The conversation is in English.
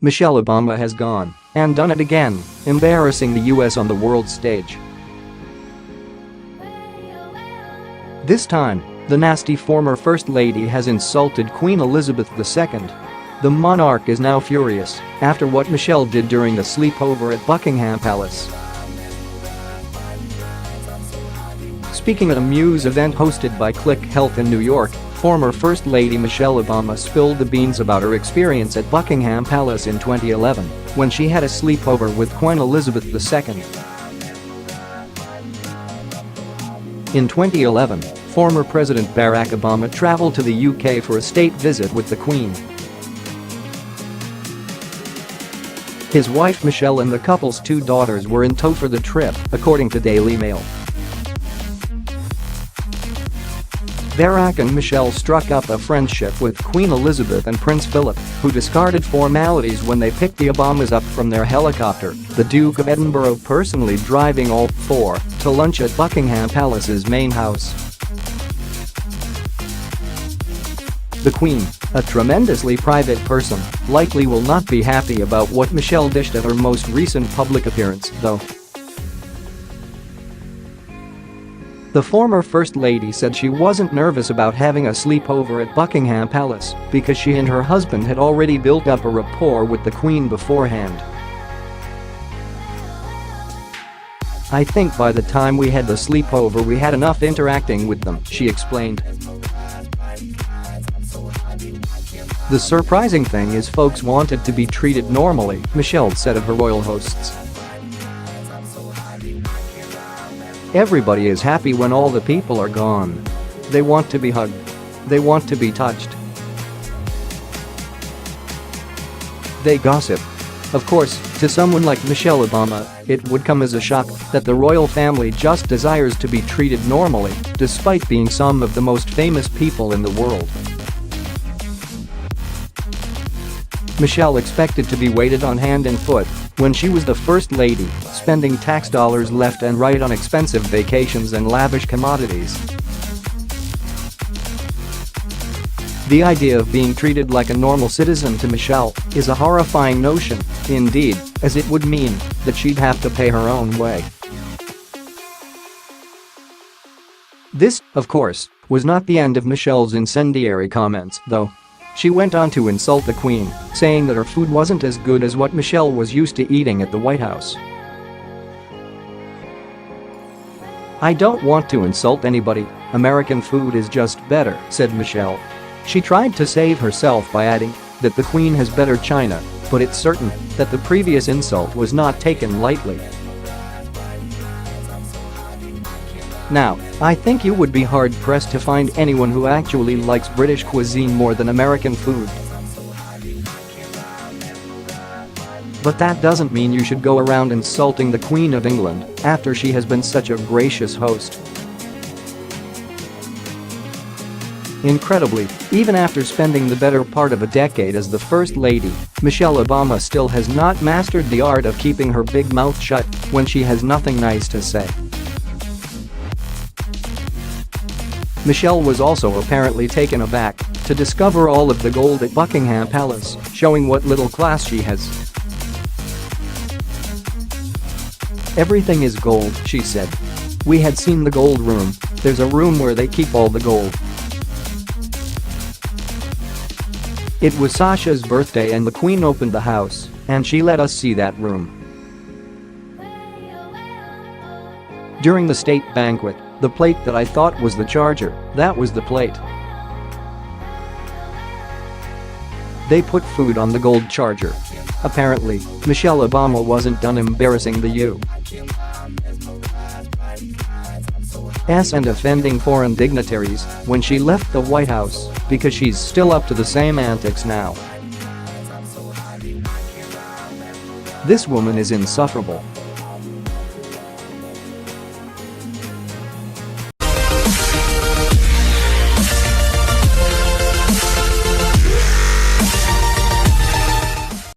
Michelle Obama has gone and done it again, embarrassing the US on the world stage. This time, the nasty former First Lady has insulted Queen Elizabeth II. The monarch is now furious after what Michelle did during the sleepover at Buckingham Palace. Speaking at a MUSE event hosted by Klick Health in New York, former First Lady Michelle Obama spilled the beans about her experience at Buckingham Palace in 2011 when she had a sleepover with Queen Elizabeth II. In 2011, former President Barack Obama traveled to the UK for a state visit with the Queen. His wife Michele and the couple's 2 daughters were in tow for the trip, according to Daily Mail. Barack and Michele struck up a friendship with Queen Elizabeth and Prince Philip, who discarded formalities when they picked the Obamas up from their helicopter, the Duke of Edinburgh personally driving all 4 to lunch at Buckingham Palace's main house. The Queen, a tremendously private person, likely will not be happy about what Michelle dished at her most recent public appearance, though. The former First Lady said she wasn't nervous about having a sleepover at Buckingham Palace because she and her husband had already built up a rapport with the Queen beforehand. "I think by the time we had the sleepover we had enough interacting with them," she explained. "The surprising thing is folks wanted to be treated normally," Michelle said of her royal hosts. "Everybody is happy when all the people are gone. They want to be hugged. They want to be touched. They gossip." Of course, to someone like Michelle Obama, it would come as a shock that the royal family just desires to be treated normally, despite being some of the most famous people in the world. Michelle expected to be waited on hand and foot when she was the First Lady, spending tax dollars left and right on expensive vacations and lavish commodities. The idea of being treated like a normal citizen to Michelle is a horrifying notion, indeed, as it would mean that she'd have to pay her own way. This, of course, was not the end of Michelle's incendiary comments, though. She went on to insult the Queen, saying that her food wasn't as good as what Michelle was used to eating at the White House. "I don't want to insult anybody, American food is just better," said Michelle. She tried to save herself by adding that the Queen has better china, but it's certain that the previous insult was not taken lightly. Now, I think you would be hard-pressed to find anyone who actually likes British cuisine more than American food. But that doesn't mean you should go around insulting the Queen of England after she has been such a gracious host. Incredibly, even after spending the better part of a decade as the First Lady, Michelle Obama still has not mastered the art of keeping her big mouth shut when she has nothing nice to say. Michelle was also apparently taken aback to discover all of the gold at Buckingham Palace, showing what little class she has. "Everything is gold," she said. "We had seen the gold room. There's a room where they keep all the gold. It was Sasha's birthday and the Queen opened the house, and she let us see that room." During the state banquet, the plate that I thought was the charger, that was the plate. They put food on the gold charger. Apparently, Michelle Obama wasn't done embarrassing the U.S. and offending foreign dignitaries when she left the White House, because she's still up to the same antics now. This woman is insufferable.